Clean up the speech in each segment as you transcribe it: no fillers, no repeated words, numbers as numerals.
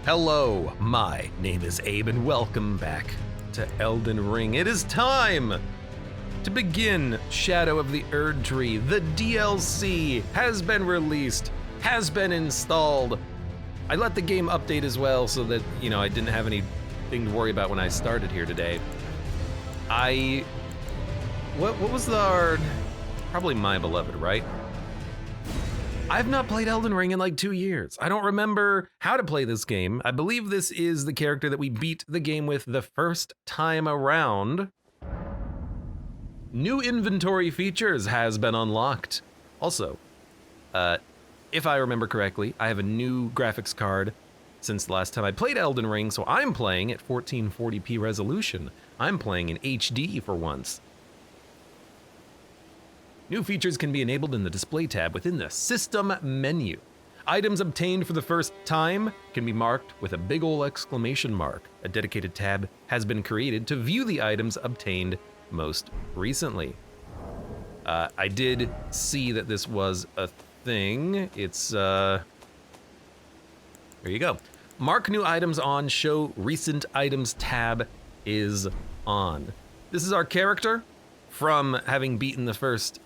Hello, my name is Abe and welcome back to Elden Ring. It is time to begin Shadow of the Erdtree. The DLC has been released, has been installed. I let the game update as well so that, I didn't have anything to worry about when I started here today. What was probably My Beloved, right? I've not played Elden Ring in like 2 years. I don't remember how to play this game. I believe this is the character that we beat the game with the first time around. New inventory features has been unlocked. Also, if I remember correctly, I have a new graphics card since the last time I played Elden Ring, so I'm playing at 1440p resolution. I'm playing in HD for once. New features can be enabled in the display tab within the system menu. Items obtained for the first time can be marked with a big ol' exclamation mark. A dedicated tab has been created to view the items obtained most recently. I did see that this was a thing. It's, there you go. Mark new items on, show recent items tab is on. This is our character from having beaten the first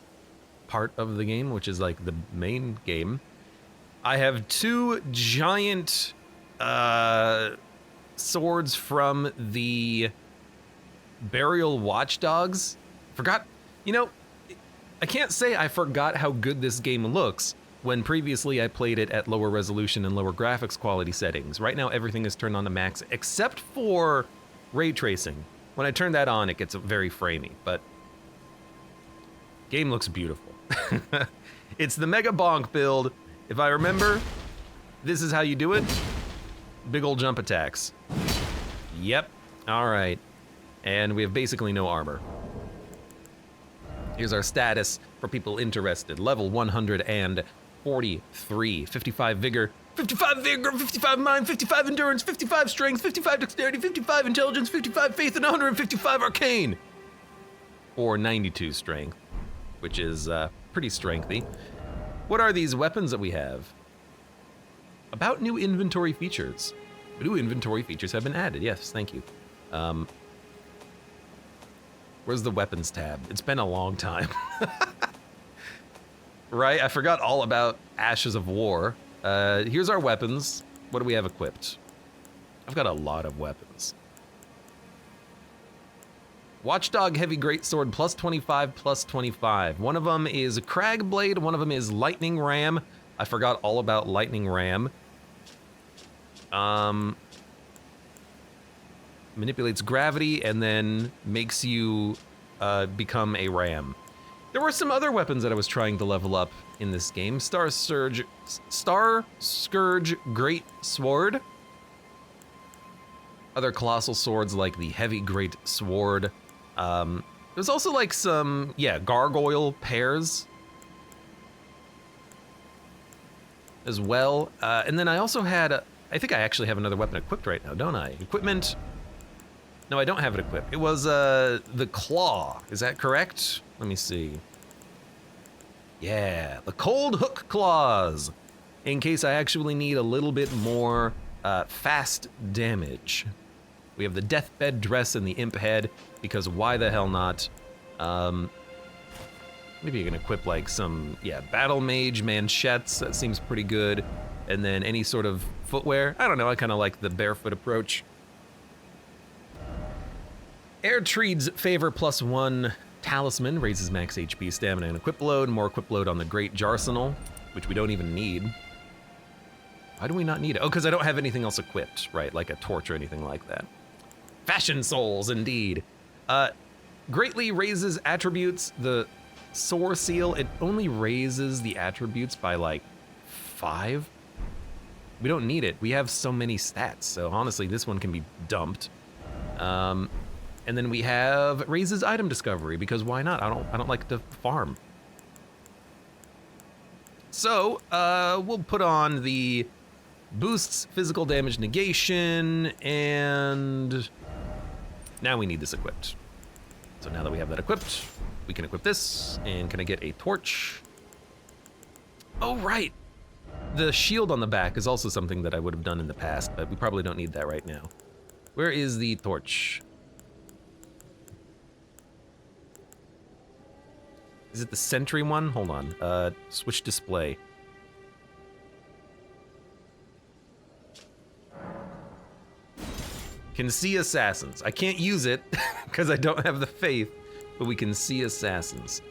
part of the game, which is like the main game. I have two giant swords from the Burial Watchdogs. I can't say I forgot how good this game looks when previously I played it at lower resolution and lower graphics quality settings. Right now everything is turned on to max except for ray tracing. When I turn that on, it gets very framey, but game looks beautiful. It's the Mega Bonk build. If I remember, this is how you do it. Big ol' jump attacks. Yep, all right. And we have basically no armor. Here's our status for people interested. Level 143, 55 vigor, 55 mind, 55 endurance, 55 strength, 55 dexterity, 55 intelligence, 55 faith, and 155 arcane. Or 92 strength, which is pretty strengthy. What are these weapons that we have? About new inventory features. New inventory features have been added, yes, thank you. Where's the weapons tab? It's been a long time. Right, I forgot all about Ashes of War. Here's our weapons. What do we have equipped? I've got a lot of weapons. Watchdog Heavy Greatsword, plus 25, plus 25. One of them is Crag Blade, one of them is Lightning Ram. I forgot all about Lightning Ram. Manipulates gravity and then makes you become a ram. There were some other weapons that I was trying to level up in this game. Star Scourge Great Sword. Other colossal swords like the Heavy Great Sword. There's also like some, gargoyle pairs as well. And then I also had, I think I actually have another weapon equipped right now, don't I? Equipment. No, I don't have it equipped. It was the claw. Is that correct? Let me see. Yeah, the cold hook claws. In case I actually need a little bit more fast damage. We have the deathbed dress and the imp head, because why the hell not? Maybe you can equip like some, battle mage manchettes. That seems pretty good. And then any sort of footwear. I don't know, I kind of like the barefoot approach. Erdtree's Favor +1 Talisman raises max HP, stamina, and equip load. More equip load on the Great Jarsenal, which we don't even need. Why do we not need it? Oh, because I don't have anything else equipped, right? Like a torch or anything like that. Fashion Souls, indeed. Greatly raises attributes. The Soar Seal, it only raises the attributes by like 5. We don't need it. We have so many stats, so honestly, this one can be dumped. And then we have raises item discovery, because why not? I don't like to farm. So, we'll put on the boosts physical damage negation, and now we need this equipped. So now that we have that equipped, we can equip this, and can I get a torch? Oh, right. The shield on the back is also something that I would have done in the past, but we probably don't need that right now. Where is the torch? Is it the sentry one? Hold on. Switch display. Can see assassins. I can't use it because I don't have the faith, but we can see assassins.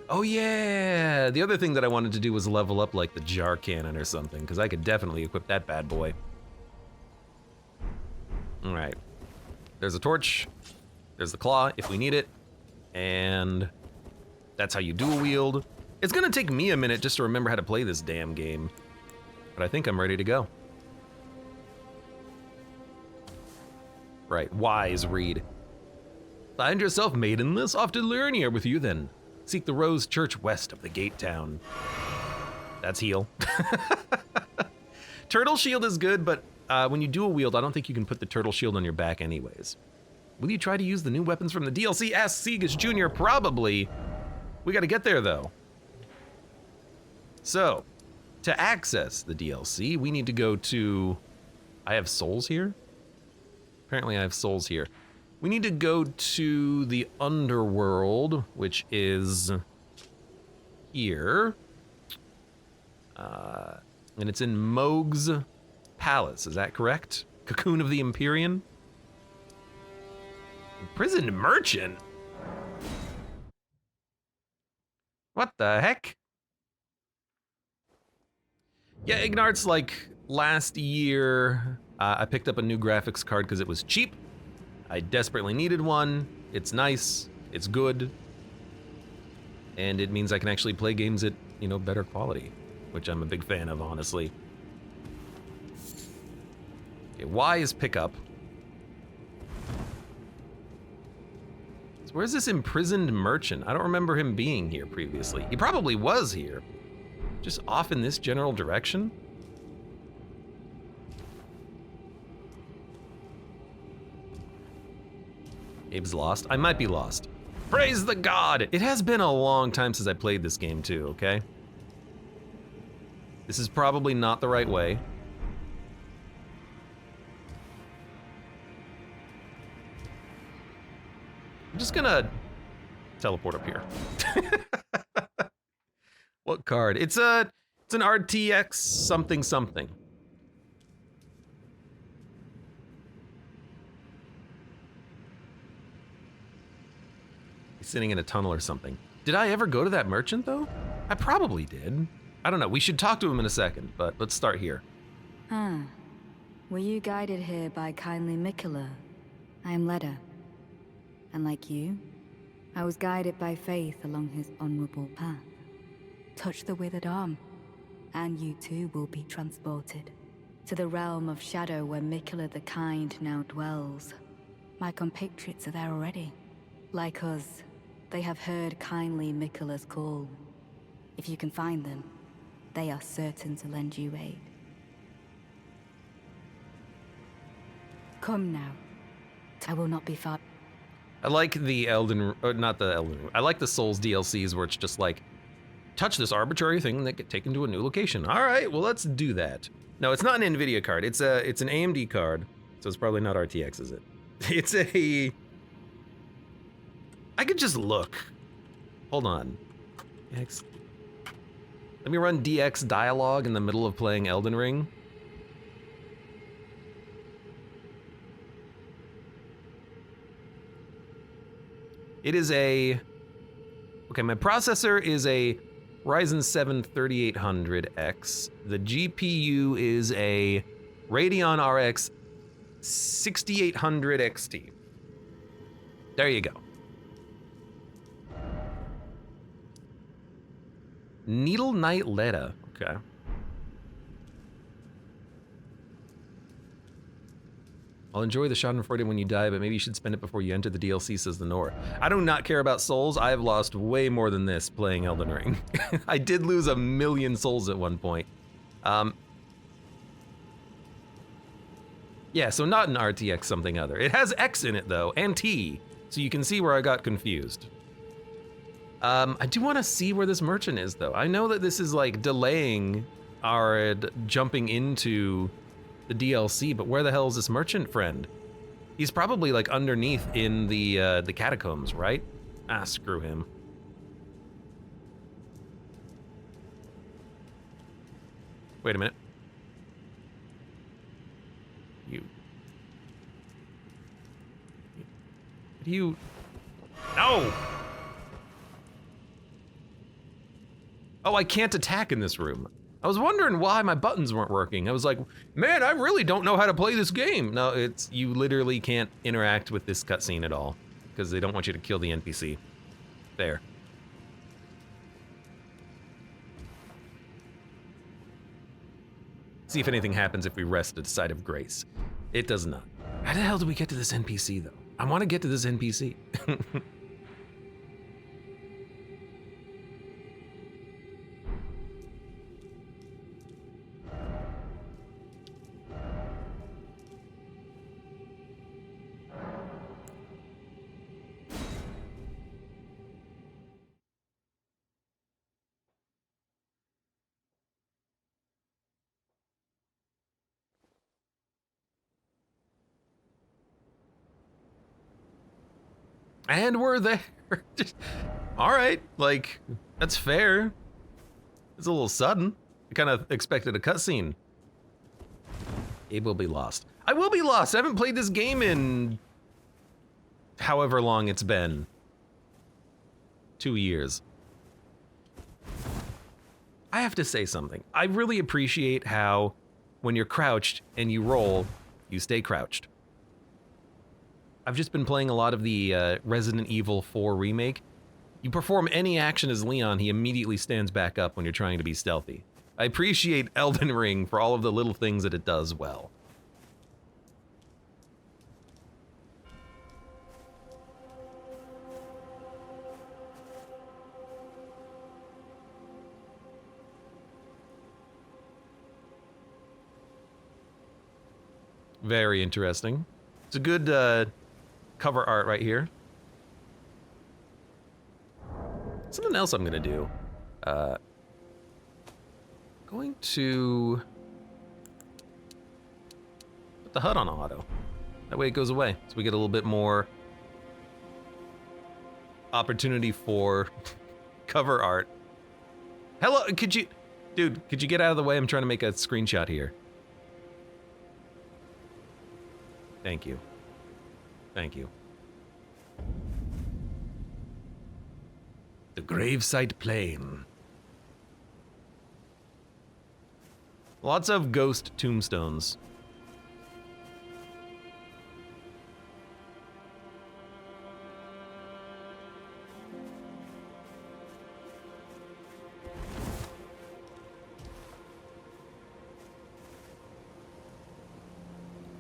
Oh yeah! The other thing that I wanted to do was level up like the jar cannon or something, because I could definitely equip that bad boy. All right. There's a torch. There's the claw if we need it. And that's how you dual wield. It's gonna take me a minute just to remember how to play this damn game, but I think I'm ready to go. Right, wise read. Find yourself maidenless, off to Lernia with you then. Seek the Rose Church west of the gate town. That's heal. Turtle shield is good, but when you dual wield, I don't think you can put the turtle shield on your back anyways. Will you try to use the new weapons from the DLC? Ask Segas Jr. Probably. We gotta get there though. So, to access the DLC, we need to go to... I have souls here? Apparently I have souls here. We need to go to the underworld, which is here. And it's in Mohg's Palace, is that correct? Cocoon of the Empyrean? Imprisoned merchant? What the heck? Yeah, Ignart's like last year, I picked up a new graphics card because it was cheap. I desperately needed one. It's nice, it's good, and it means I can actually play games at, you know, better quality, which I'm a big fan of, honestly. Okay, Y is pickup. So where's this imprisoned merchant? I don't remember him being here previously. He probably was here, just off in this general direction. Abe's lost. I might be lost. Praise the god! It has been a long time since I played this game too, okay? This is probably not the right way. I'm just gonna teleport up here. What card? It's an RTX something something. He's sitting in a tunnel or something. Did I ever go to that merchant though? I probably did. I don't know, we should talk to him in a second, but let's start here. Were you guided here by kindly Miquella? I am Leda. And like you, I was guided by faith along his honorable path. Touch the withered arm, and you too will be transported to the realm of shadow where Miquella the Kind now dwells. My compatriots are there already. Like us, they have heard kindly Miquella's call. If you can find them, they are certain to lend you aid. Come now. I will not be far. I like the not the Elden Ring. I like the Souls DLCs where it's just like, touch this arbitrary thing that get taken to a new location. All right, well let's do that. No, it's not an NVIDIA card. It's an AMD card, so it's probably not RTX, is it? It's a... I could just look. Hold on. Let me run DX dialogue in the middle of playing Elden Ring. It is a... Okay, my processor is a Ryzen 7 3800X. The GPU is a Radeon RX 6800 XT. There you go. Needle Knight Leda, okay. I'll enjoy the Schadenfreude when you die, but maybe you should spend it before you enter the DLC, says the Nor. I do not care about souls. I have lost way more than this playing Elden Ring. I did lose 1,000,000 souls at one point. Yeah, so not an RTX something other. It has X in it though, and T, so you can see where I got confused. I do want to see where this merchant is, though. I know that this is like delaying our jumping into the DLC, but where the hell is this merchant friend? He's probably like underneath in the catacombs, right? Ah, screw him. Wait a minute. You. No! Oh, I can't attack in this room. I was wondering why my buttons weren't working. I was like, man, I really don't know how to play this game. No, it's, you literally can't interact with this cutscene at all because they don't want you to kill the NPC. There. See if anything happens if we rest at the side of grace. It does not. How the hell do we get to this NPC, though? I want to get to this NPC. And we're there. All right, like, that's fair. It's a little sudden. I kind of expected a cutscene. Abe will be lost. I will be lost. I haven't played this game in however long it's been. 2 years. I have to say something. I really appreciate how when you're crouched and you roll, you stay crouched. I've just been playing a lot of the Resident Evil 4 remake. You perform any action as Leon, he immediately stands back up when you're trying to be stealthy. I appreciate Elden Ring for all of the little things that it does well. Very interesting. It's a good cover art right here. Something else I'm gonna do. Going to put the HUD on auto. That way it goes away, so we get a little bit more opportunity for cover art. Hello, could you get out of the way? I'm trying to make a screenshot here. Thank you. Thank you. The gravesite plain. Lots of ghost tombstones.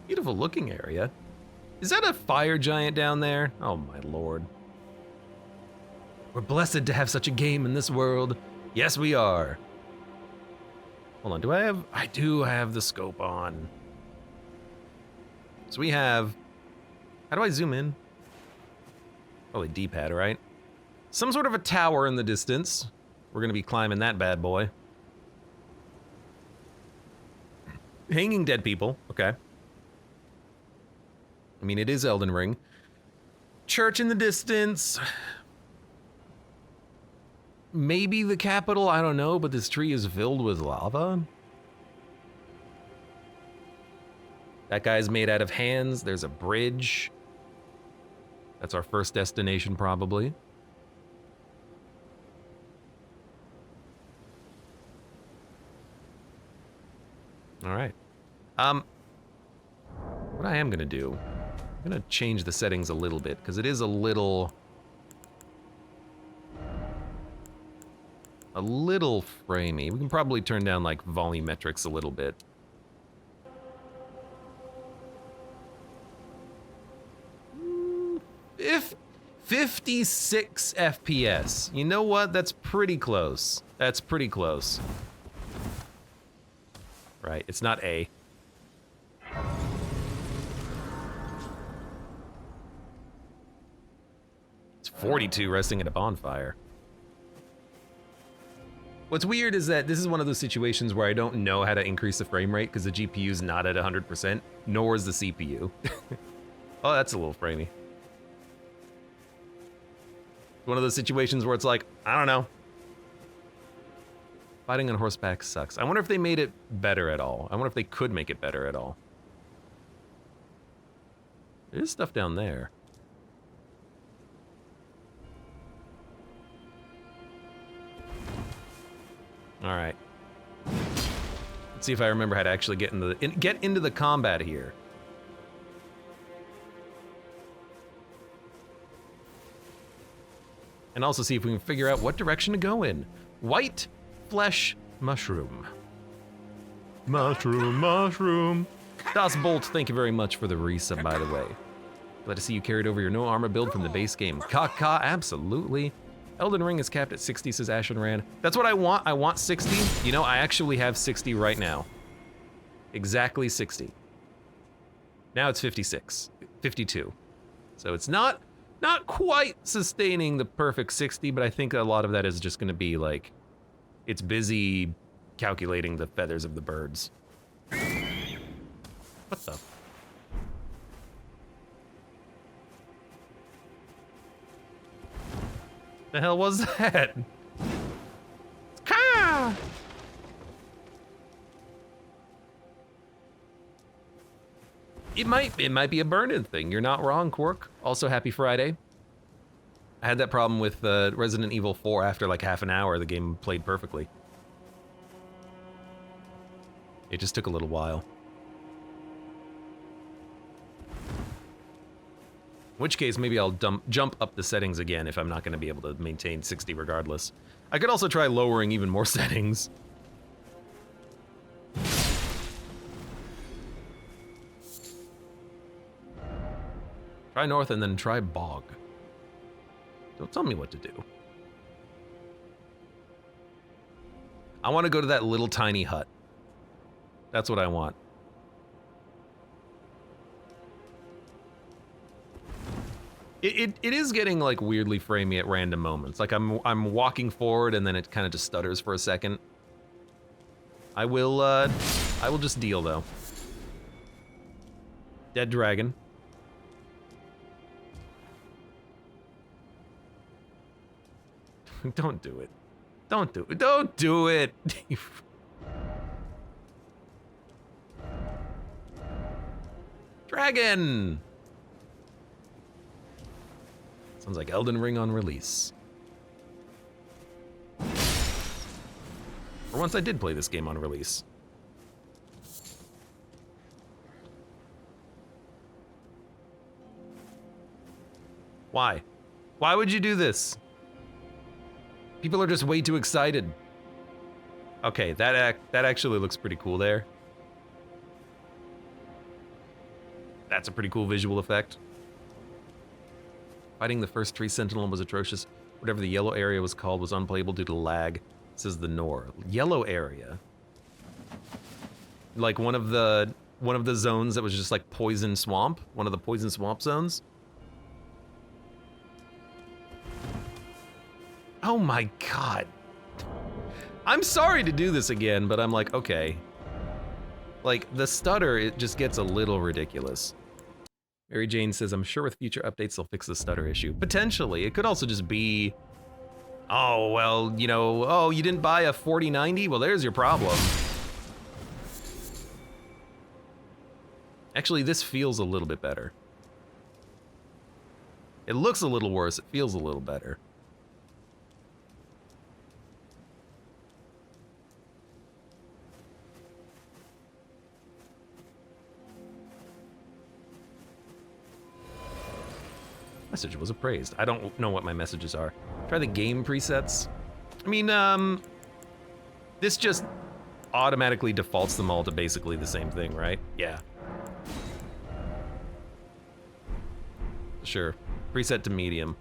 Beautiful looking area. Is that a fire giant down there? Oh my lord. We're blessed to have such a game in this world. Yes, we are. Hold on, I do have the scope on. So we have, how do I zoom in? Probably D-pad, right? Some sort of a tower in the distance. We're gonna be climbing that bad boy. Hanging dead people, okay. I mean, it is Elden Ring. Church in the distance. Maybe the capital, I don't know, but this tree is filled with lava. That guy's made out of hands. There's a bridge. That's our first destination, probably. All right. What I am gonna do, I'm gonna change the settings a little bit, because it is a little framey. We can probably turn down like volumetrics a little bit. If 56 FPS. You know what? That's pretty close. That's pretty close. Right, it's not A. It's 42 resting at a bonfire. What's weird is that this is one of those situations where I don't know how to increase the frame rate because the GPU's not at 100%, nor is the CPU. Oh, that's a little framey. One of those situations where it's like, I don't know. Fighting on horseback sucks. I wonder if they made it better at all. I wonder if they could make it better at all. There's stuff down there. All right. Let's see if I remember how to actually get into the combat here. And also see if we can figure out what direction to go in. White flesh mushroom. Mushroom. Das Bolt, thank you very much for the resub, by the way. Glad to see you carried over your no armor build from the base game. Kaka, absolutely. Elden Ring is capped at 60, says Ashen Rand. That's what I want. I want 60. You know, I actually have 60 right now. Exactly 60. Now it's 56, 52. So it's not quite sustaining the perfect 60, but I think a lot of that is just gonna be like, it's busy calculating the feathers of the birds. What the? The hell was that? Ka! It might be a burn-in thing. You're not wrong, Quark. Also, happy Friday. I had that problem with Resident Evil 4 after like half an hour. The game played perfectly. It just took a little while. In which case, maybe I'll jump up the settings again if I'm not going to be able to maintain 60 regardless. I could also try lowering even more settings. Try north and then try bog. Don't tell me what to do. I want to go to that little tiny hut. That's what I want. It is getting like weirdly framey at random moments. Like I'm walking forward and then it kind of just stutters for a second. I will just deal though. Dead dragon. Don't do it. Don't do it. Don't do it. Dragon. Sounds like Elden Ring on release. For once I did play this game on release. Why? Why would you do this? People are just way too excited. Okay, that actually looks pretty cool there. That's a pretty cool visual effect. Fighting the first tree sentinel was atrocious. Whatever the yellow area was called was unplayable due to lag, says the Nor. Yellow area? Like one of the zones that was just like poison swamp? One of the poison swamp zones? Oh my god. I'm sorry to do this again, but I'm like, okay. Like, the stutter, it just gets a little ridiculous. Mary Jane says, I'm sure with future updates they'll fix the stutter issue. Potentially. It could also just be, oh, well, you know, oh, you didn't buy a 4090? Well, there's your problem. Actually, this feels a little bit better. It looks a little worse. It feels a little better. Message was appraised. I don't know what my messages are. Try the game presets. I mean, this just automatically defaults them all to basically the same thing, right? Yeah. Sure. Preset to medium.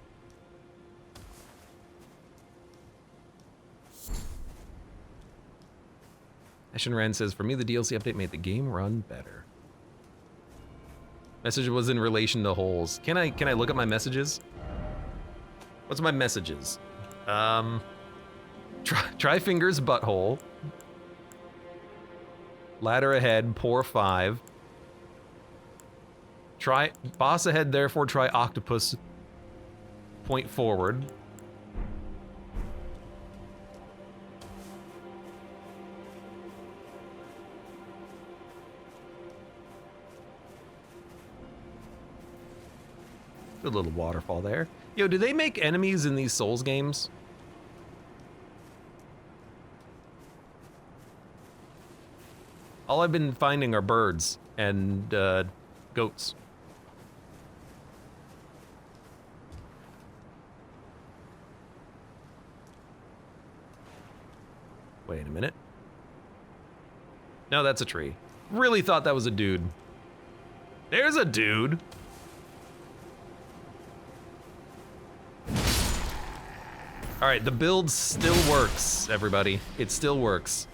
Ashen Rand says, for me, the DLC update made the game run better. Message was in relation to holes. Can I look at my messages? What's my messages? Try fingers butthole. Ladder ahead, pour 5. Try boss ahead, therefore try octopus. Point forward. Good little waterfall there. Yo, do they make enemies in these Souls games? All I've been finding are birds and goats. Wait a minute. No, that's a tree. Really thought that was a dude. There's a dude. All right, the build still works, everybody. It still works.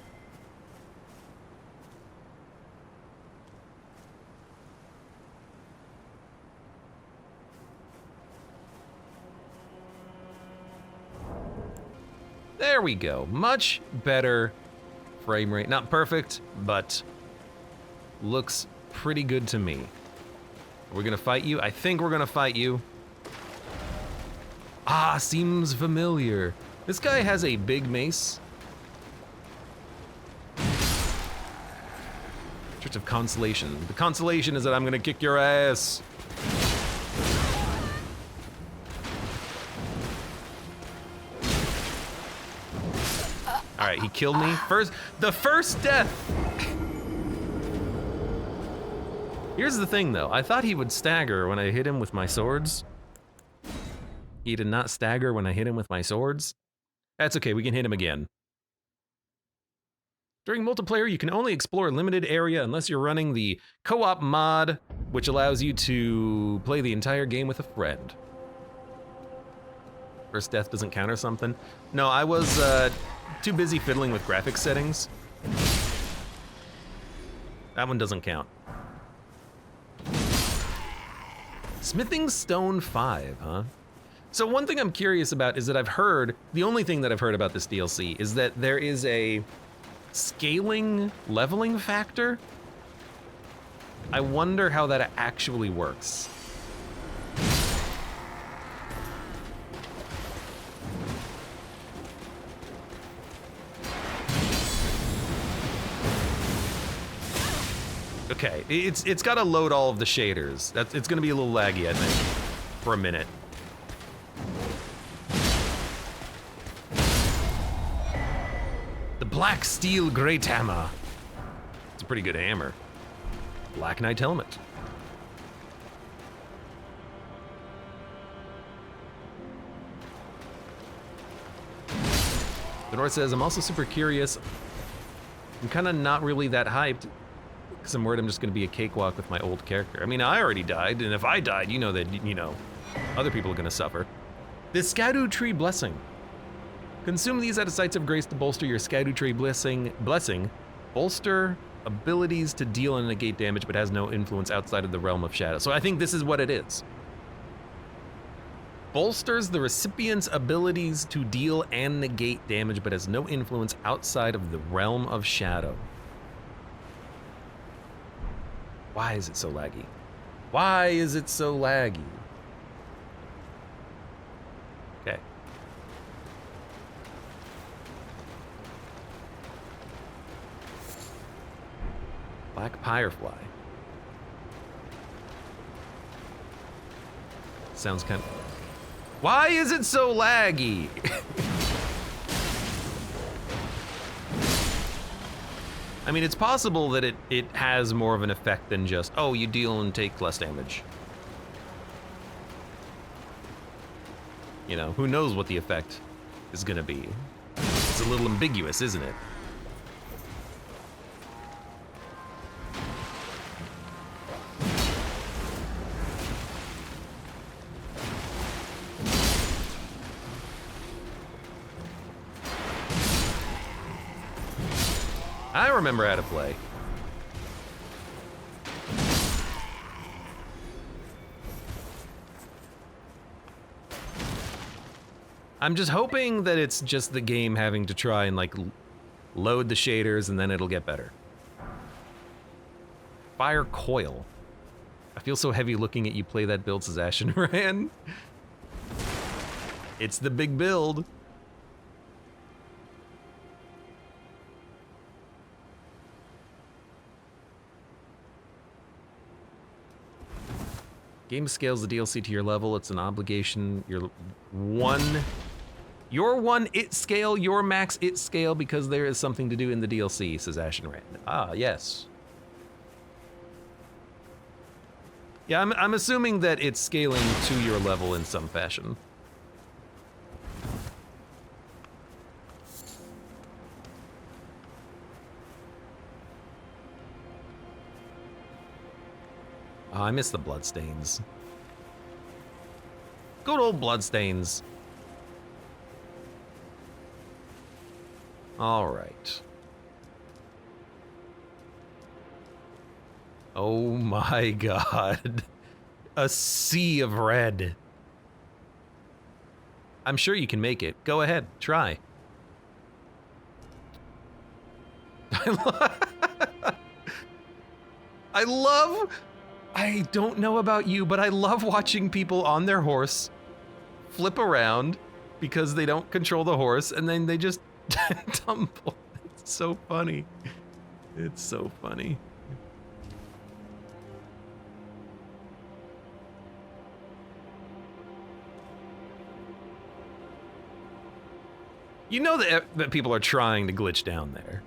There we go. Much better frame rate. Not perfect, but looks pretty good to me. Are we gonna fight you? I think we're gonna fight you. Ah, seems familiar. This guy has a big mace. Church of Consolation. The consolation is that I'm gonna kick your ass. All right, he killed me. The first death. Here's the thing though, I thought he would stagger when I hit him with my swords. He did not stagger when I hit him with my swords. That's okay, we can hit him again. During multiplayer, you can only explore a limited area unless you're running the co-op mod, which allows you to play the entire game with a friend. First death doesn't count or something? No, I was too busy fiddling with graphics settings. That one doesn't count. Smithing Stone 5, huh? So one thing I'm curious about is that I've heard, the only thing that I've heard about this DLC is that there is a scaling leveling factor. I wonder how that actually works. Okay, it's got to load all of the shaders. It's going to be a little laggy, I think, for a minute. The Black Steel Great Hammer. It's a pretty good hammer. Black Knight helmet. The North says, I'm also super curious. I'm kind of not really that hyped because I'm worried I'm just going to be a cakewalk with my old character. I mean, I already died, and if I died, you know that, other people are going to suffer. The Erdtree Blessing. Consume these at a Sites of Grace to bolster your Erdtree Blessing. Bolster abilities to deal and negate damage, but has no influence outside of the realm of shadow. So I think this is what it is. Bolsters the recipient's abilities to deal and negate damage, but has no influence outside of the realm of shadow. Why is it so laggy? Why is it so laggy? Okay. Black Firefly. Sounds kind of... Why is it so laggy? I mean, it's possible that it has more of an effect than just, oh, you deal and take less damage. You know, who knows what the effect is gonna be. It's a little ambiguous, isn't it? I remember how to play. I'm just hoping that it's just the game having to try and like load the shaders and then it'll get better. Fire coil. I feel so heavy looking at you play that build, says Ashen Rand. It's the big build. Game scales the DLC to your level. It's an obligation. Your one it scale, your max it scale, because there is something to do in the DLC, says Ashen Rand. Ah, yes. Yeah, I'm assuming that it's scaling to your level in some fashion. Oh, I miss the bloodstains. Good old bloodstains. All right. Oh my god. A sea of red. I'm sure you can make it. Go ahead, try. I don't know about you, but I love watching people on their horse flip around because they don't control the horse and then they just tumble. It's so funny. It's so funny. You know that people are trying to glitch down there.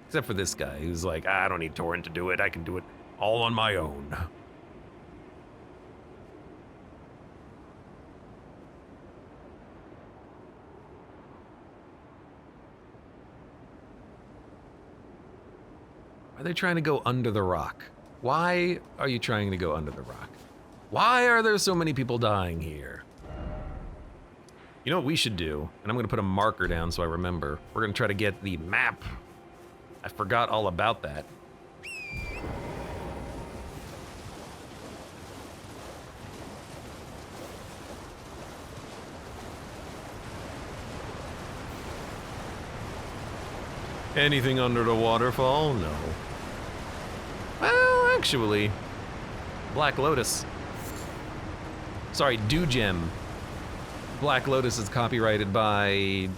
Except for this guy who's like, I don't need Torrent to do it. I can do it all on my own. Are they trying to go under the rock? Why are you trying to go under the rock? Why are there so many people dying here? You know what we should do? And I'm gonna put a marker down so I remember. We're gonna try to get the map. I forgot all about that. Anything under the waterfall? No. Well, actually, Black Lotus. Sorry, Dew Gem. Black Lotus is copyrighted by,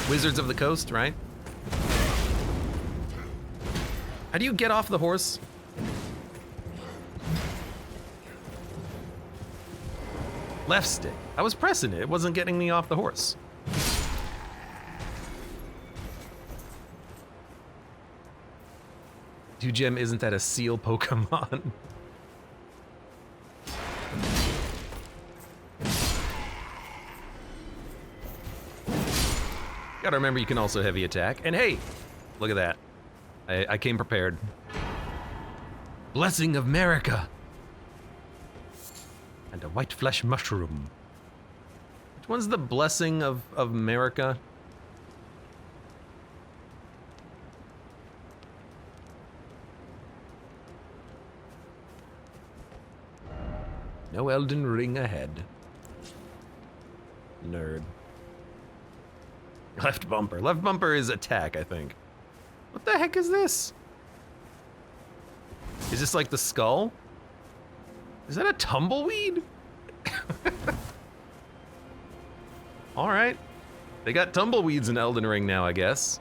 Wizards of the Coast, right? How do you get off the horse? Left stick. I was pressing it. It wasn't getting me off the horse. Dew Gem, isn't that a seal Pokemon? Gotta remember you can also heavy attack. And hey, look at that. I came prepared. Blessing of America. And a white flesh mushroom. Which one's the blessing of America? No Elden Ring ahead. Nerd. Left bumper. Left bumper is attack, I think. What the heck is this? Is this like the skull? Is that a tumbleweed? All right. They got tumbleweeds in Elden Ring now, I guess.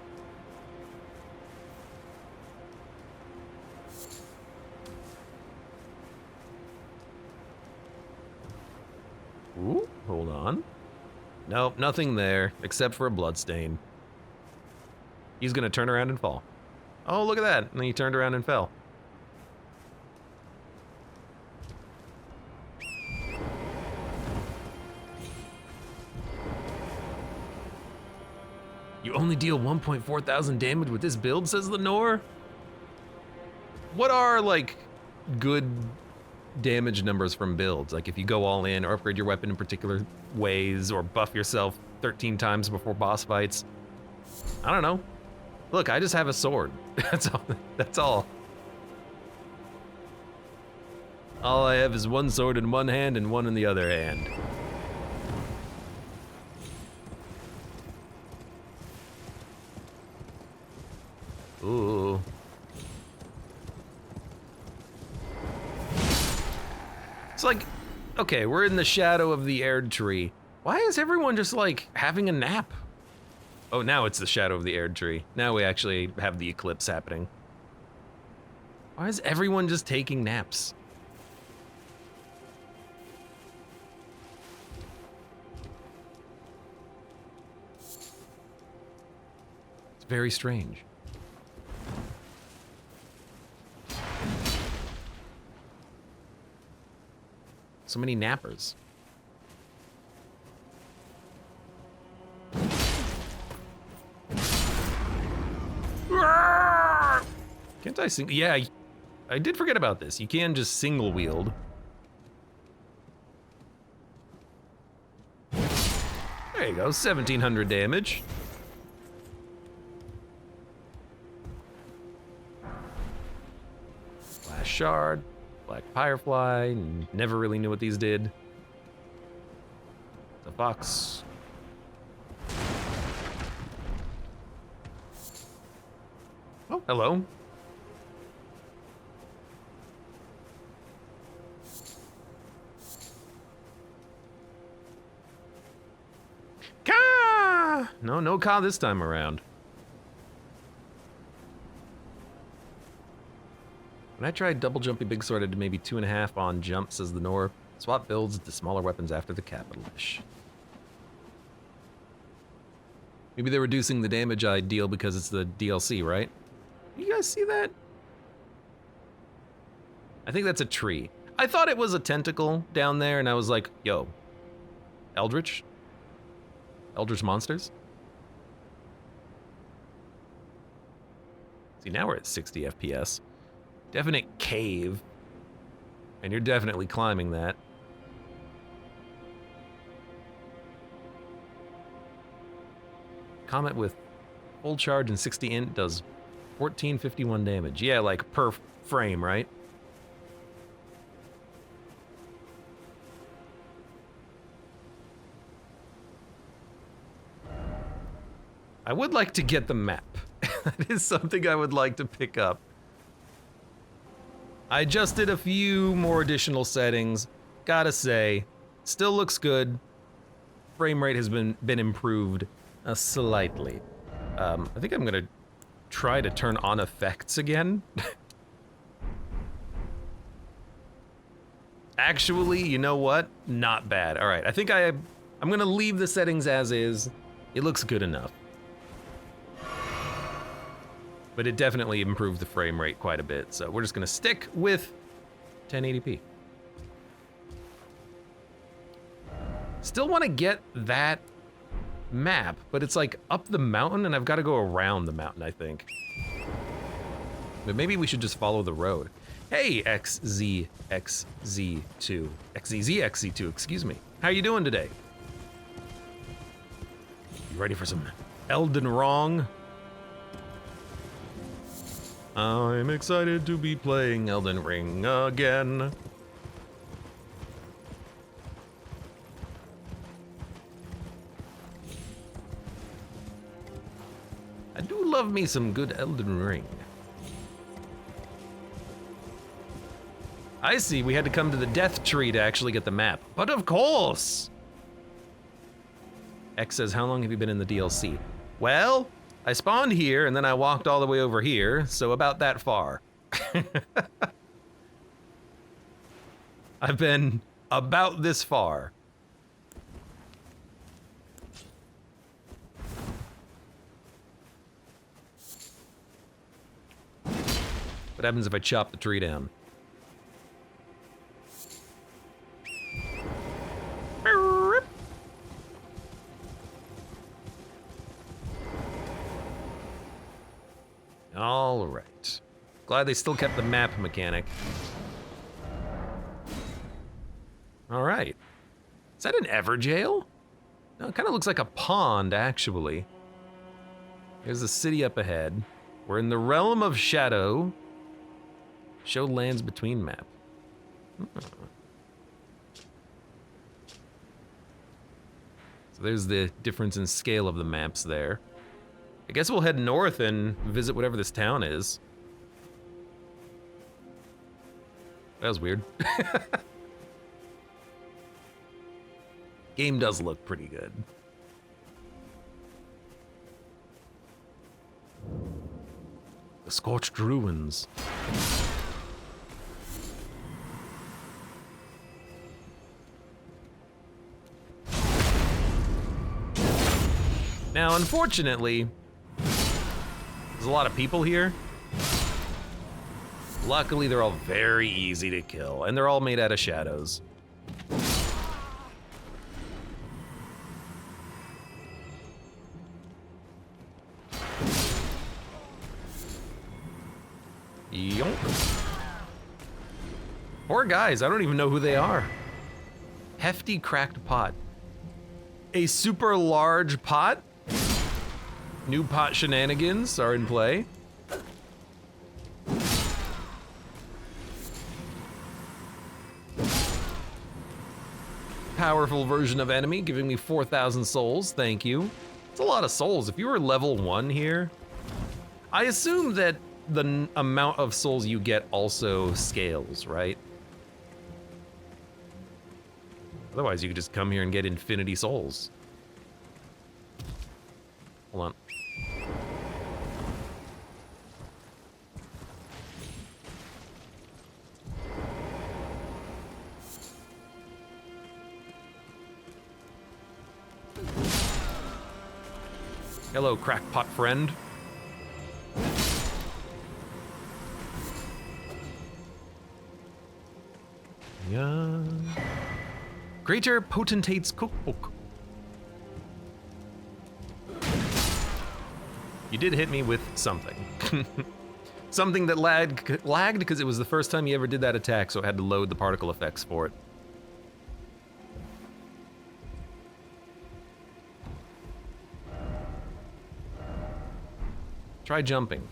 Ooh, hold on. Nope, nothing there, except for a bloodstain. He's gonna turn around and fall. Oh, look at that. And then he turned around and fell. You only deal 1.4 thousand damage with this build, says Lenore? What are, like, good damage numbers from builds? Like, if you go all in or upgrade your weapon in particular ways or buff yourself 13 times before boss fights. I don't know. Look, I just have a sword. That's all. That's all. All I have is one sword in one hand and one in the other hand. Ooh. It's like, okay, we're in the shadow of the Erdtree. Why is everyone just like having a nap? Oh, now it's the shadow of the Erdtree. Now we actually have the eclipse happening. Why is everyone just taking naps? It's very strange. So many nappers. Can't I sing? Yeah, I did forget about this. You can just single wield. There you go, 1700 damage. Flash shard, black firefly, never really knew what these did. The fox. Oh, hello. Ka! No Ka this time around. When I tried double jumping big sword, I did maybe 2.5 on jump, says the Nor. Swap builds to smaller weapons after the capitalish. Maybe they're reducing the damage I deal because it's the DLC, right? You guys see that? I think that's a tree. I thought it was a tentacle down there, and I was like, yo, Eldritch monsters? See, now we're at 60 FPS. Definite cave. And you're definitely climbing that. Comet with full charge and 60 int does 1451 damage. Yeah, like per frame, right? I would like to get the map. That is something I would like to pick up. I adjusted a few more additional settings. Gotta say, still looks good. Frame rate has been improved slightly. I think I'm gonna try to turn on effects again. Actually, you know what? Not bad. All right, I think I'm gonna leave the settings as is. It looks good enough. But it definitely improved the frame rate quite a bit, so we're just gonna stick with 1080p. Still wanna get that map, but it's like up the mountain and I've gotta go around the mountain, I think. But maybe we should just follow the road. Hey, XZXZ2. XZZXZ2, excuse me. How you doing today? You ready for some Elden Wrong? I'm excited to be playing Elden Ring again. I do love me some good Elden Ring. I see, we had to come to the death tree to actually get the map. But of course! X says, how long have you been in the DLC? Well, I spawned here and then I walked all the way over here, so about that far. I've been about this far. What happens if I chop the tree down? All right. Glad they still kept the map mechanic. All right. Is that an Everjail? No, it kind of looks like a pond, actually. There's the city up ahead. We're in the realm of shadow. Show lands between map. So there's the difference in scale of the maps there. I guess we'll head north and visit whatever this town is. That was weird. Game does look pretty good. The Scorched Ruins. Now, unfortunately, there's a lot of people here. Luckily, they're all very easy to kill, and they're all made out of shadows. Yonk. Poor guys, I don't even know who they are. Hefty cracked pot. A super large pot? New pot shenanigans are in play. Powerful version of enemy, giving me 4,000 souls, thank you. It's a lot of souls. If you were level 1 here, I assume that the amount of souls you get also scales, right? Otherwise, you could just come here and get infinity souls. Hold on. Hello, crackpot friend. Yeah. Greater Potentate's Cookbook. You did hit me with something. Something that lagged because it was the first time you ever did that attack, so it had to load the particle effects for it. Try jumping.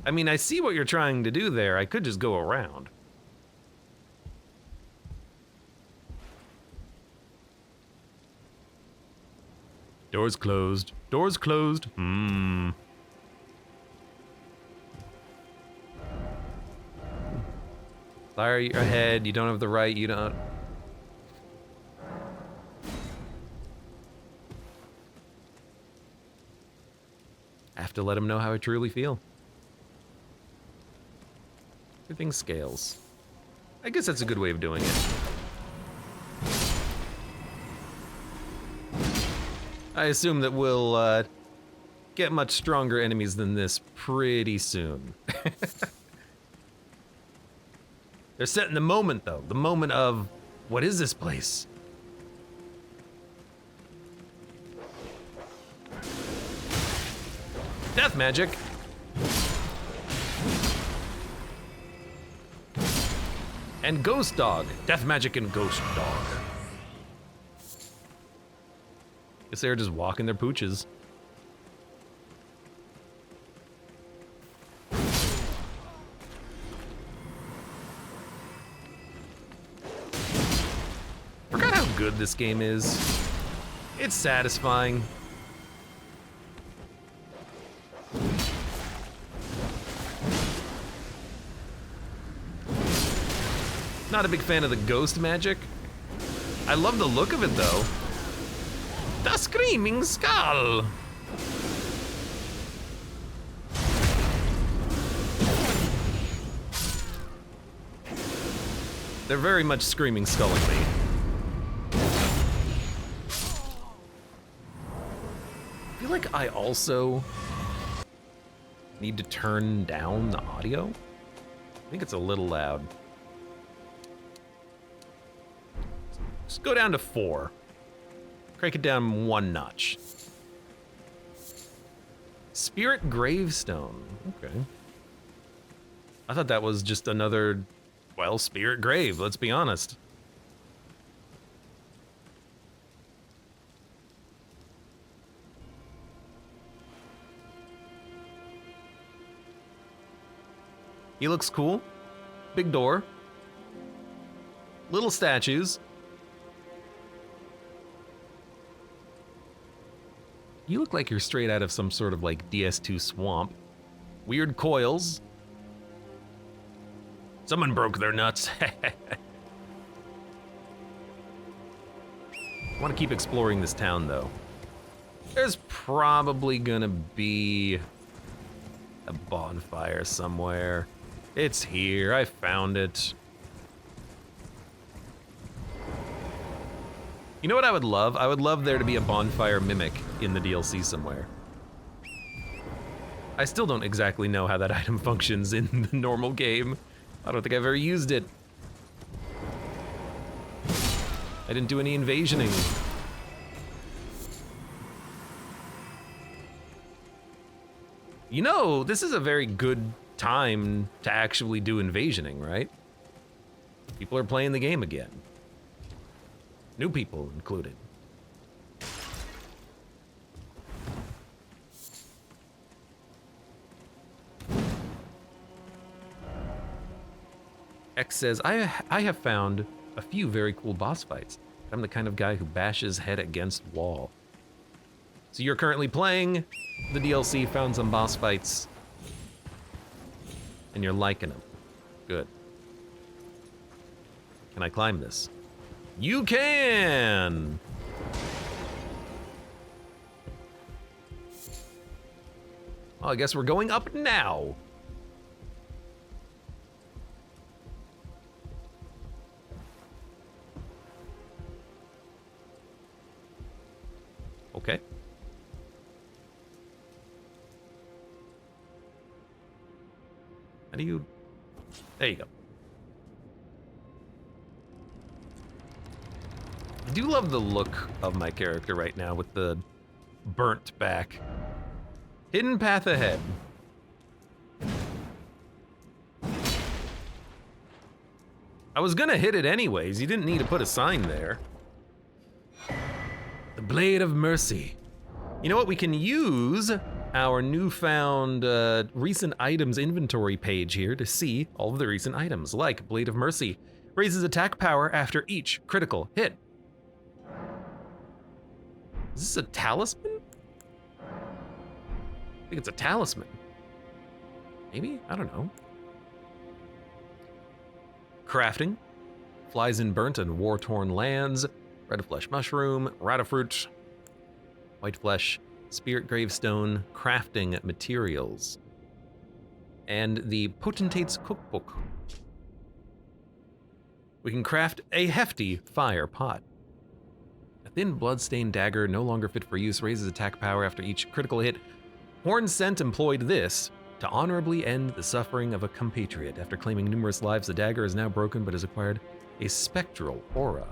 I mean, I see what you're trying to do there. I could just go around. Doors closed. Doors closed. Sorry, you're ahead. You don't have the right. You don't. I have to let him know how I truly feel. Everything scales. I guess that's a good way of doing it. I assume that we'll get much stronger enemies than this pretty soon. They're setting the moment, though. The moment of, what is this place? Death magic. And ghost dog. Death magic and ghost dog. Guess they're just walking their pooches. Forgot how good this game is. It's satisfying. Not a big fan of the ghost magic. I love the look of it though. The Screaming Skull! They're very much Screaming Skulling me. I feel like I also need to turn down the audio. I think it's a little loud. Just go down to 4. Crank it down 1 notch. Spirit Gravestone. Okay. I thought that was just another, well, spirit grave, let's be honest. He looks cool. Big door. Little statues. You look like you're straight out of some sort of like DS2 swamp. Weird coils. Someone broke their nuts. I want to keep exploring this town though. There's probably gonna be a bonfire somewhere. It's here, I found it. You know what I would love? I would love there to be a bonfire mimic in the DLC somewhere. I still don't exactly know how that item functions in the normal game. I don't think I've ever used it. I didn't do any invasioning. You know, this is a very good time to actually do invasioning, right? People are playing the game again. New people included. X says, I have found a few very cool boss fights. I'm the kind of guy who bashes head against wall. So you're currently playing the DLC, found some boss fights, and you're liking them. Good. Can I climb this? You can! Well, I guess we're going up now. Okay. How do you... There you go. I do love the look of my character right now with the burnt back. Hidden path ahead. I was gonna hit it anyways. You didn't need to put a sign there. The Blade of Mercy. You know what? We can use our newfound recent items inventory page here to see all of the recent items, like Blade of Mercy. Raises attack power after each critical hit. Is this a talisman? I think it's a talisman. Maybe? I don't know. Crafting. Flies in burnt and war-torn lands. Red flesh mushroom. Ratafruit. White flesh. Spirit gravestone. Crafting materials. And the Potentate's Cookbook. We can craft a hefty fire pot. A thin blood-stained dagger, no longer fit for use, raises attack power after each critical hit. Hornscent employed this to honorably end the suffering of a compatriot. After claiming numerous lives, the dagger is now broken but has acquired a spectral aura.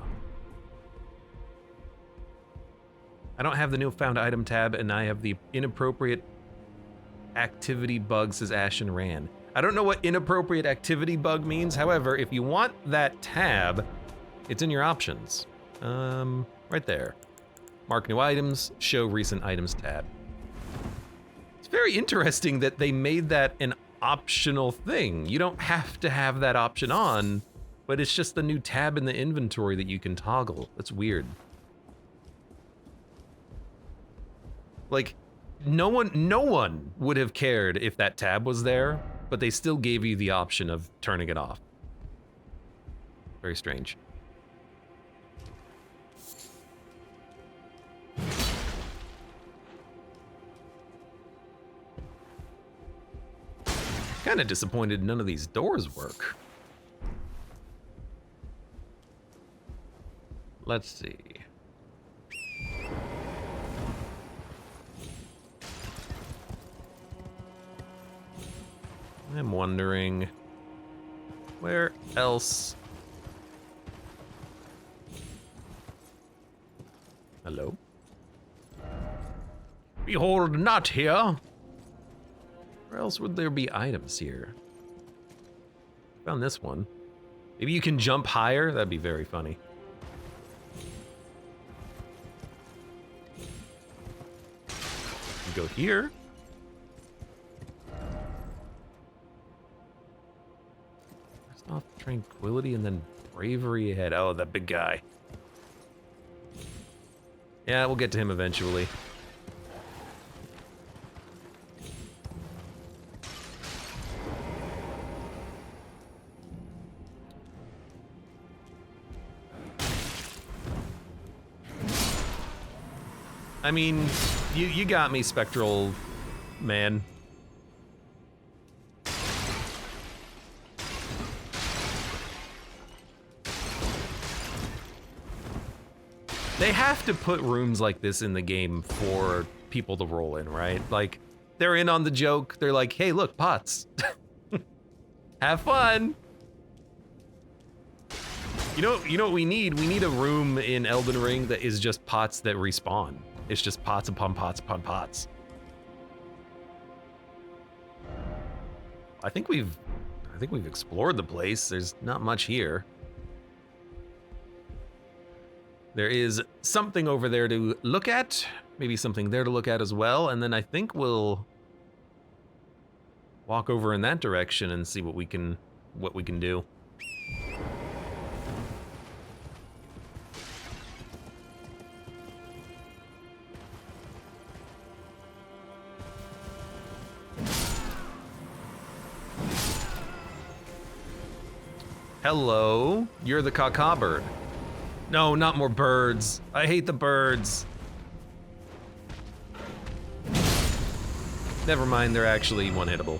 I don't have the newfound item tab, and I have the inappropriate activity bug, says Ashen Ran. I don't know what inappropriate activity bug means. However, if you want that tab, it's in your options. Right there. Mark new items, show recent items tab. It's very interesting that they made that an optional thing. You don't have to have that option on, but it's just the new tab in the inventory that you can toggle. That's weird. Like, no one would have cared if that tab was there, but they still gave you the option of turning it off. Very strange. Kinda disappointed none of these doors work. Let's see. I'm wondering where else. Hello? Behold, not here. Where else would there be items here? Found this one. Maybe you can jump higher? That'd be very funny. You go here. tranquility and then bravery ahead. Oh, that big guy. Yeah, we'll get to him eventually. I mean, you got me, Spectral Man. They have to put rooms like this in the game for people to roll in, right? Like, they're in on the joke. They're like, hey, look, pots. Have fun. You know what we need? We need a room in Elden Ring that is just pots that respawn. It's just pots upon pots upon pots. I think we've explored the place. There's not much here. There is something over there to look at, maybe something there to look at as well, and then I think we'll walk over in that direction and see what we can do. Hello, you're the caca bird. No, not more birds. I hate the birds. Never mind, they're actually one-hittable.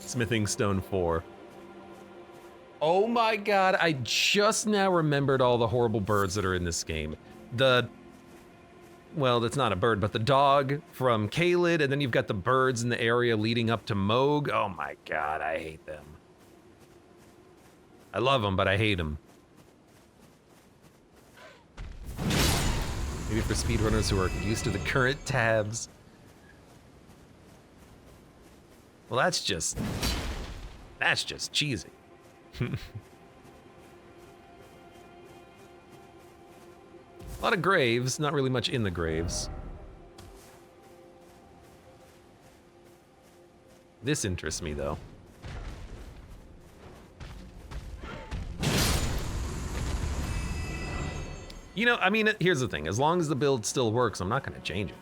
Smithing Stone 4. Oh my god, I just now remembered all the horrible birds that are in this game. Well, that's not a bird, but the dog from Caelid, and then you've got the birds in the area leading up to Moog. Oh my god, I hate them. I love them, but I hate them. Maybe for speedrunners who are used to the current tabs. Well, that's just cheesy. A lot of graves, not really much in the graves. This interests me, though. You know, I mean, here's the thing. As long as the build still works, I'm not going to change it.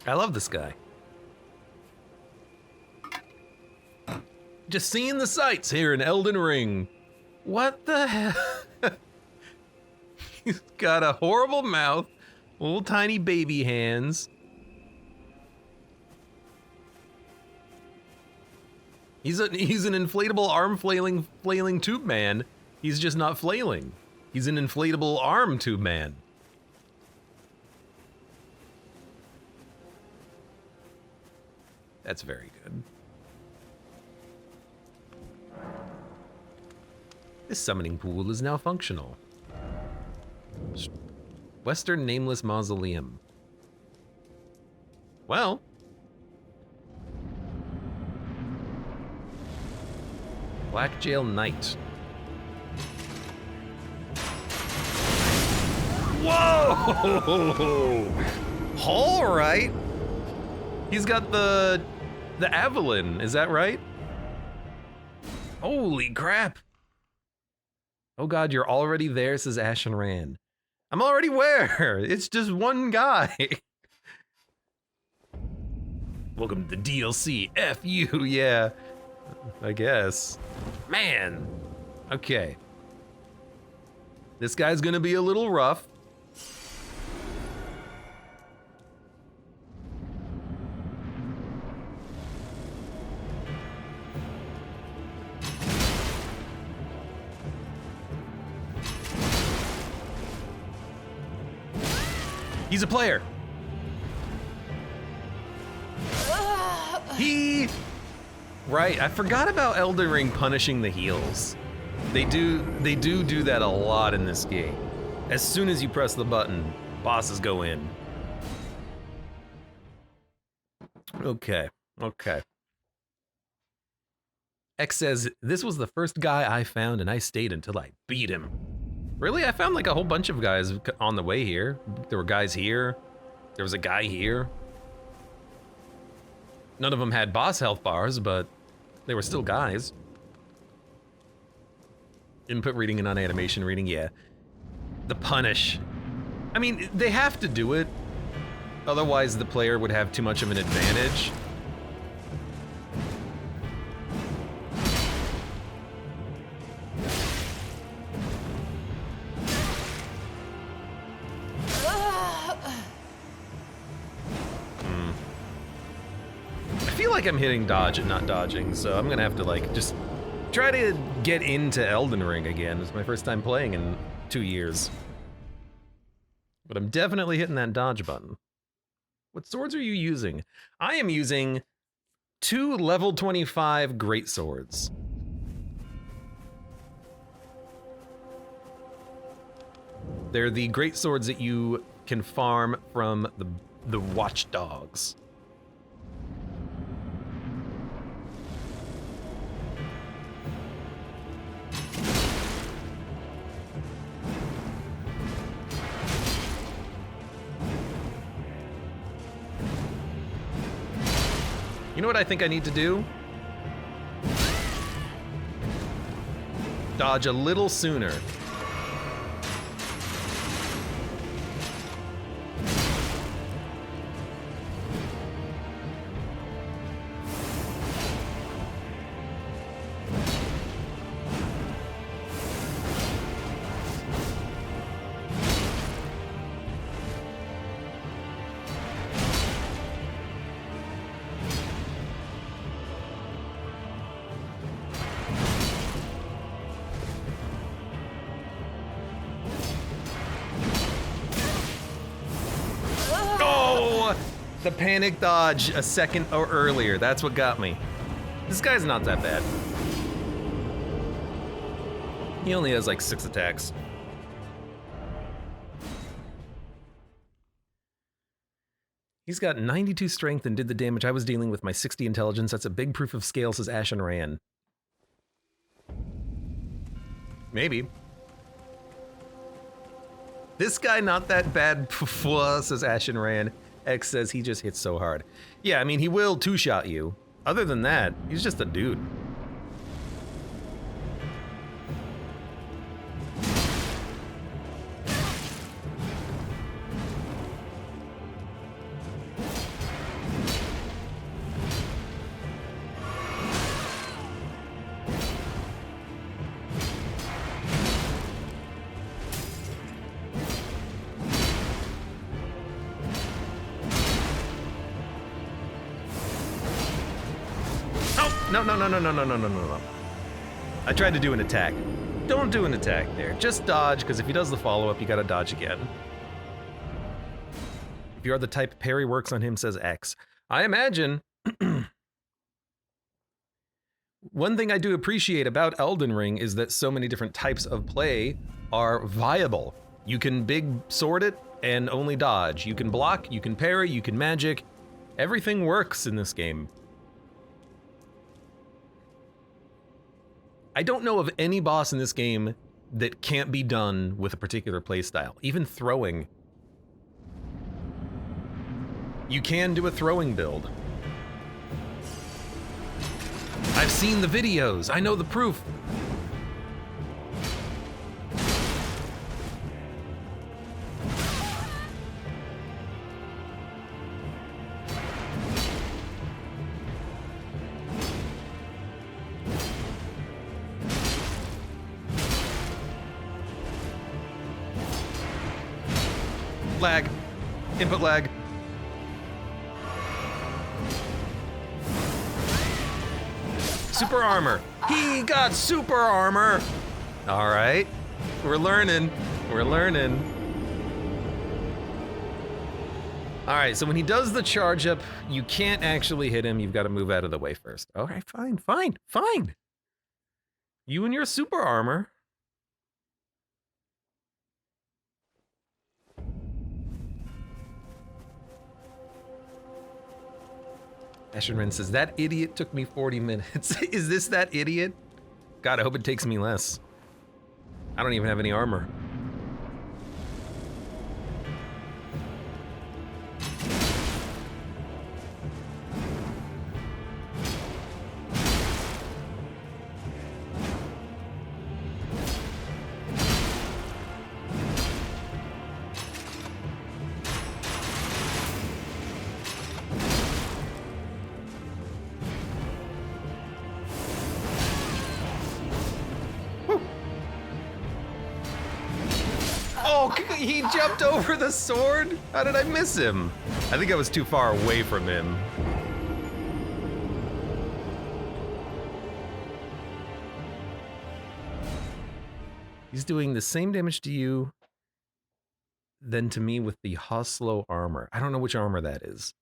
I love this guy. Just seeing the sights here in Elden Ring. What the hell? He's got a horrible mouth, little tiny baby hands. He's an inflatable arm flailing tube man. He's just not flailing. He's an inflatable arm tube man. That's very good. This summoning pool is now functional. Western Nameless Mausoleum. Well. Black Jail Knight. Whoa! All right. He's got the Avalon, is that right? Holy crap. Oh god, you're already there, says Ashen Rand. I'm already where? It's just one guy. Welcome to the DLC. F you, yeah. I guess. Man. Okay. This guy's gonna be a little rough. He's a player. Right, I forgot about Elden Ring punishing the heals. They do that a lot in this game. As soon as you press the button, bosses go in. Okay. X says, this was the first guy I found and I stayed until I beat him. Really? I found like a whole bunch of guys on the way here. There were guys here. There was a guy here. None of them had boss health bars, but they were still guys. Input reading and on animation reading, yeah. The punish. I mean, they have to do it. Otherwise, the player would have too much of an advantage. I feel like I'm hitting dodge and not dodging, so I'm gonna have to like just try to get into Elden Ring again. It's my first time playing in 2 years. But I'm definitely hitting that dodge button. What swords are you using? I am using 2 level 25 greatswords. They're the greatswords that you can farm from the watchdogs. You know what I think I need to do? Dodge a little sooner. The panic dodge a second or earlier, that's what got me. This guy's not that bad. He only has like 6 attacks. He's got 92 strength and did the damage I was dealing with my 60 intelligence. That's a big proof of scale, says Ashen Ran. Maybe. This guy not that bad, says Ashen Ran. X says he just hits so hard. Yeah, I mean, he will two-shot you. Other than that, he's just a dude. No. I tried to do an attack. Don't do an attack there. Just dodge, because if he does the follow-up, you gotta dodge again. If you are the type parry works on him, says X. I imagine. One thing I do appreciate about Elden Ring is that so many different types of play are viable. You can big sword it and only dodge. You can block, you can parry, you can magic. Everything works in this game. I don't know of any boss in this game that can't be done with a particular playstyle. Even throwing. You can do a throwing build. I've seen the videos. I know the proof. Lag. Input lag. Super armor. He got super armor. All right. We're learning. We're learning. All right, so when he does the charge up, you can't actually hit him. You've got to move out of the way first. All right, fine. You and your super armor. Ashenrin says, that idiot took me 40 minutes. Is this that idiot? God, I hope it takes me less. I don't even have any armor. He jumped over the sword? How did I miss him? I think I was too far away from him. He's doing the same damage to you than to me with the Hoslow armor. I don't know which armor that is.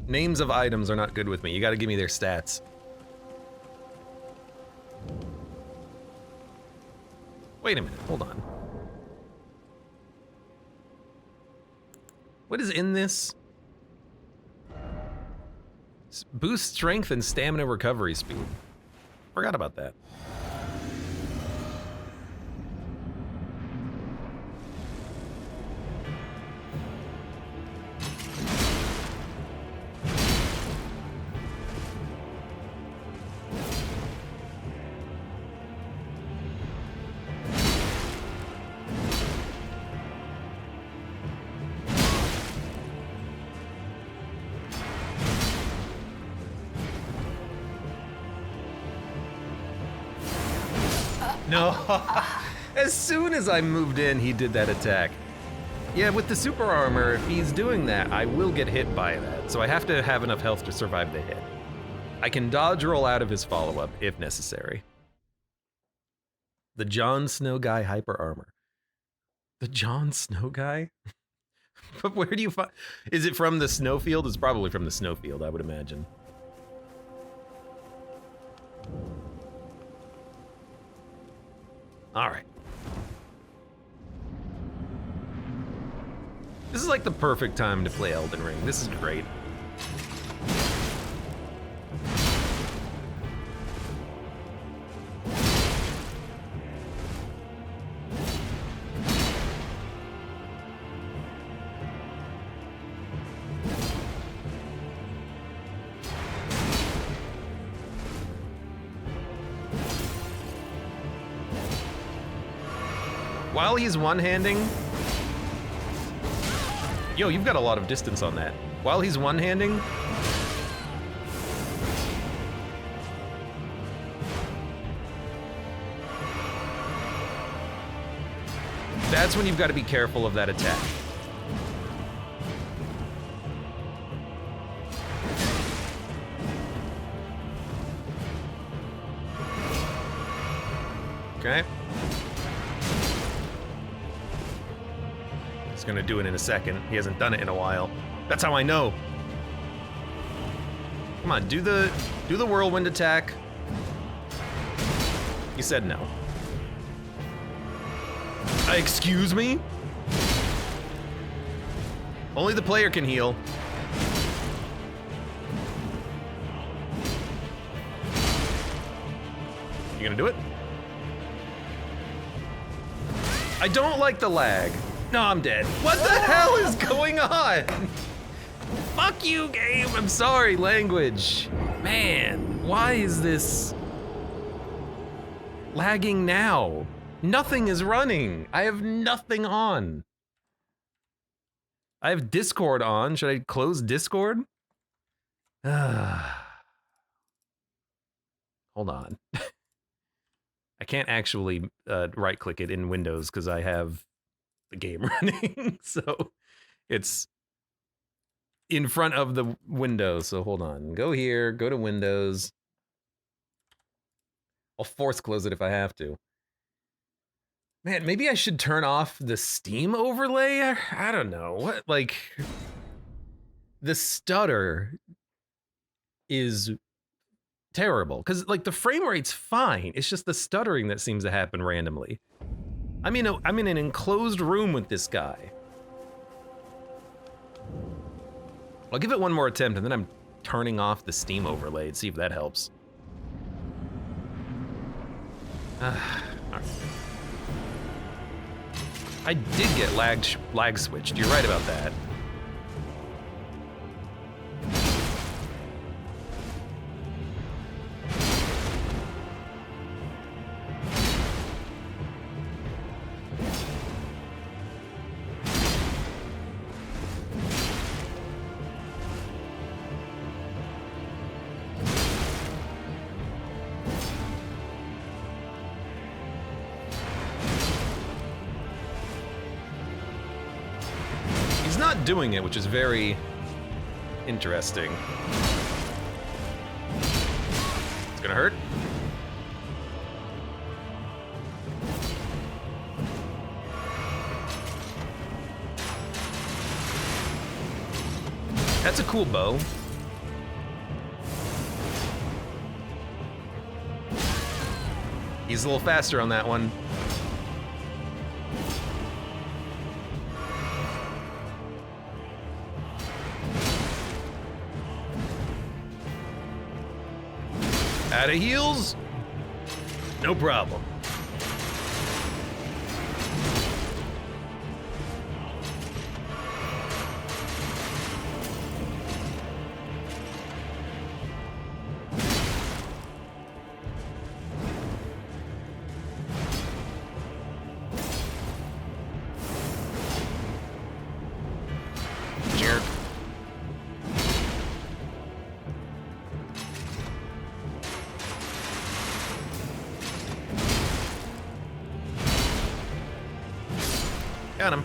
Names of items are not good with me. You gotta give me their stats. Wait a minute, hold on. What is in this? Boost strength and stamina recovery speed. Forgot about that. No, as soon as I moved in, he did that attack. Yeah, with the super armor, if he's doing that, I will get hit by that, so I have to have enough health to survive the hit. I can dodge roll out of his follow-up if necessary. The Jon Snow guy hyper armor. The Jon Snow guy? But where do you find... Is it from the snowfield? It's probably from the snowfield, I would imagine. All right. This is like the perfect time to play Elden Ring. This is great. While he's one-handing... Yo, you've got a lot of distance on that. While he's one-handing... That's when you've got to be careful of that attack. Okay. He's gonna do it in a second. He hasn't done it in a while. That's how I know. Come on, do the whirlwind attack. You said no. Excuse me? Only the player can heal. You gonna do it? I don't like the lag. No, I'm dead. What the hell is going on? Fuck you, game. I'm sorry, language. Man, why is this lagging now? Nothing is running. I have nothing on. I have Discord on. Should I close Discord? Hold on. I can't actually right-click it in Windows because I have the game running, so it's in front of the window. So hold on, go here, go to Windows. I'll force close it if I have to. Man, maybe I should turn off the Steam overlay? I don't know. What, like, the stutter is terrible. Because, like, the frame rate's fine. It's just the stuttering that seems to happen randomly. I'm in an enclosed room with this guy. I'll give it one more attempt, and then I'm turning off the Steam overlay and see if that helps. All right. I did get lag switched. You're right about that. Doing it, which is very interesting. It's gonna hurt. That's a cool bow. He's a little faster on that one. Out of heals? No problem. Jerk. Got him.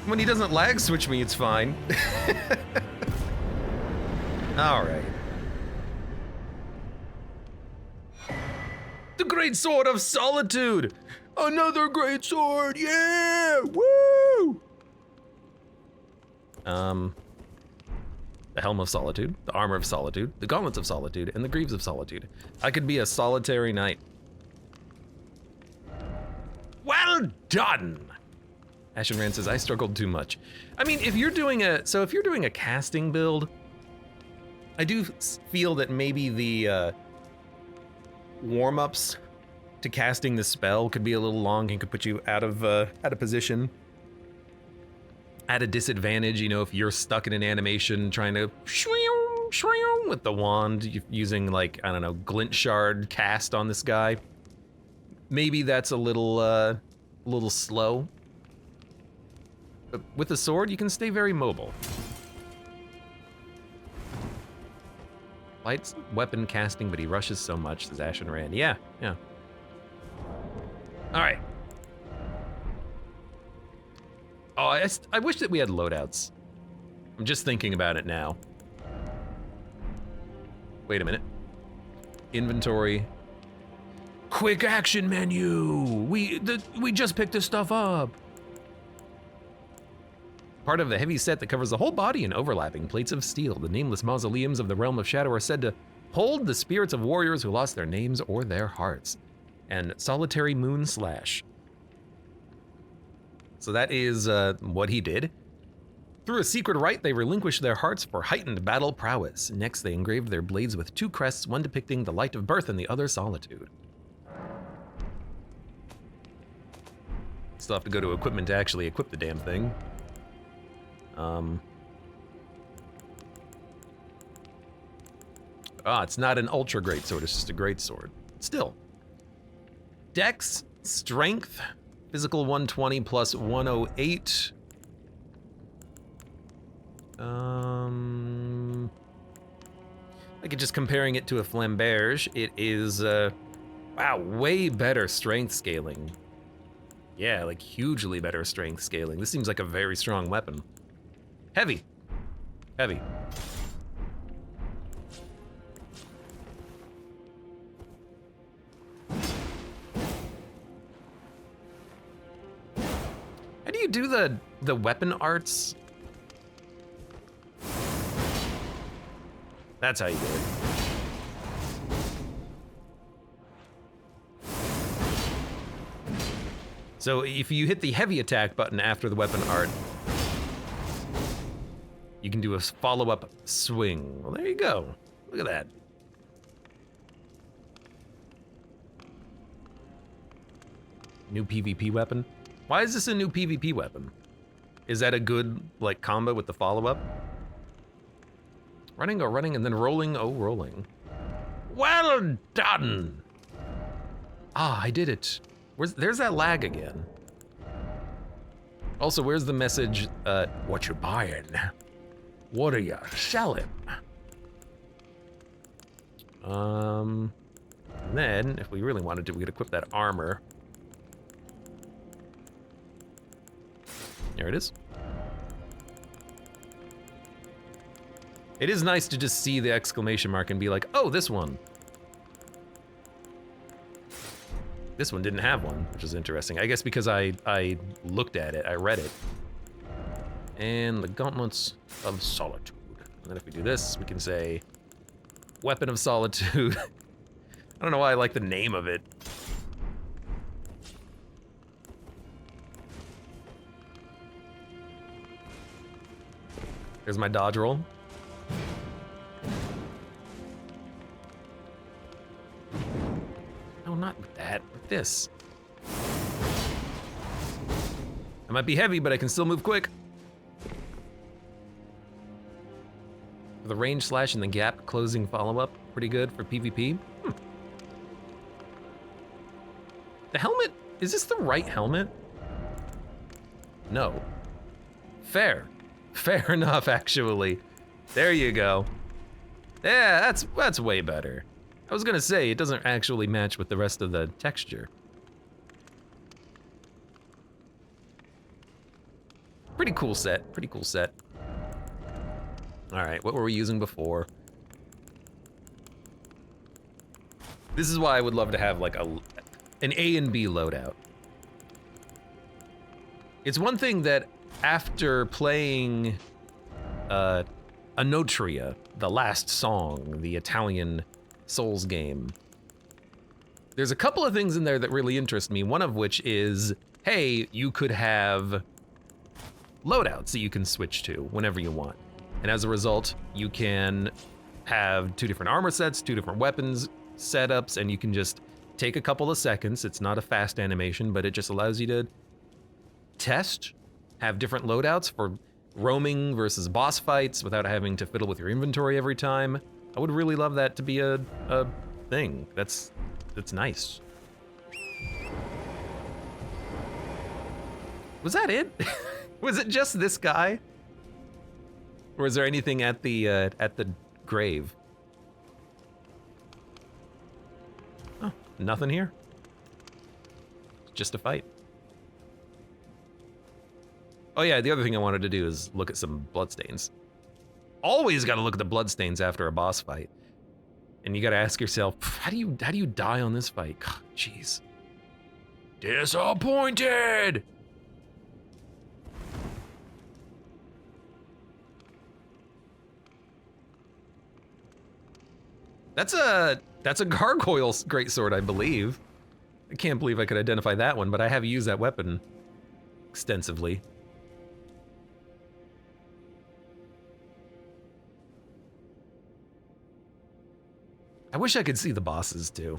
When he doesn't lag switch me, it's fine. All right. The Great Sword of Solitude! Another great sword, yeah! Woo! The Helm of Solitude, the Armor of Solitude, the Gauntlets of Solitude, and the Greaves of Solitude. I could be a solitary knight. Well done! Ashen Rand says, I struggled too much. I mean, if you're doing a casting build, I do feel that maybe the warm-ups to casting the spell could be a little long and could put you out of position. At a disadvantage, you know, if you're stuck in an animation trying to with the wand, using like, I don't know, glint shard cast on this guy. Maybe that's a little slow. But with the sword, you can stay very mobile. Light weapon casting, but he rushes so much, says Ashen Rand. Yeah. All right. Oh, I wish that we had loadouts. I'm just thinking about it now. Wait a minute. Inventory. Quick action menu. We just picked this stuff up. Part of the heavy set that covers the whole body in overlapping plates of steel. The nameless mausoleums of the realm of shadow are said to hold the spirits of warriors who lost their names or their hearts. And solitary moon slash. So that is what he did. Through a secret rite, they relinquished their hearts for heightened battle prowess. Next, they engraved their blades with two crests, one depicting the light of birth and the other solitude. Still have to go to equipment to actually equip the damn thing. It's not an ultra great sword, it's just a great sword. Still. Dex, strength, physical 120 plus 108. Like just comparing it to a flamberge, it is, wow, way better strength scaling. Yeah, like hugely better strength scaling. This seems like a very strong weapon. Heavy. Heavy. How do you do the weapon arts? That's how you do it. So if you hit the heavy attack button after the weapon art, you can do a follow-up swing. Well, there you go. Look at that. New PvP weapon? Why is this a new PvP weapon? Is that a good, like, combo with the follow-up? Running, oh, running, and then rolling, oh, rolling. Well done! Ah, I did it. There's that lag again. Also, where's the message, what you buying? What are you selling? And then, if we really wanted to, we could equip that armor. There it is. It is nice to just see the exclamation mark and be like, oh, this one. This one didn't have one, which is interesting. I guess because I looked at it, I read it. And the Gauntlets of Solitude. And then if we do this, we can say, Weapon of Solitude. I don't know why I like the name of it. There's my dodge roll. No, not with that, with this. I might be heavy, but I can still move quick. The range slash and the gap closing follow-up, pretty good for PvP. The helmet, is this the right helmet? No. Fair. Fair enough, actually. There you go. Yeah, that's way better. I was gonna say, it doesn't actually match with the rest of the texture. Pretty cool set, pretty cool set. All right, what were we using before? This is why I would love to have like an A and B loadout. It's one thing that after playing Anotria, the last song, the Italian Souls game, there's a couple of things in there that really interest me, one of which is, hey, you could have loadouts that you can switch to whenever you want. And as a result, you can have 2 different armor sets, 2 different weapons setups, and you can just take a couple of seconds. It's not a fast animation, but it just allows you to test, have different loadouts for roaming versus boss fights without having to fiddle with your inventory every time. I would really love that to be a thing. That's nice. Was that it? Was it just this guy? Or is there anything at the grave? Oh, nothing here. Just a fight. Oh yeah, the other thing I wanted to do is look at some bloodstains. Always gotta look at the bloodstains after a boss fight. And you gotta ask yourself, how do you die on this fight? Jeez. Disappointed! That's a gargoyle's greatsword, I believe. I can't believe I could identify that one, but I have used that weapon extensively. I wish I could see the bosses too.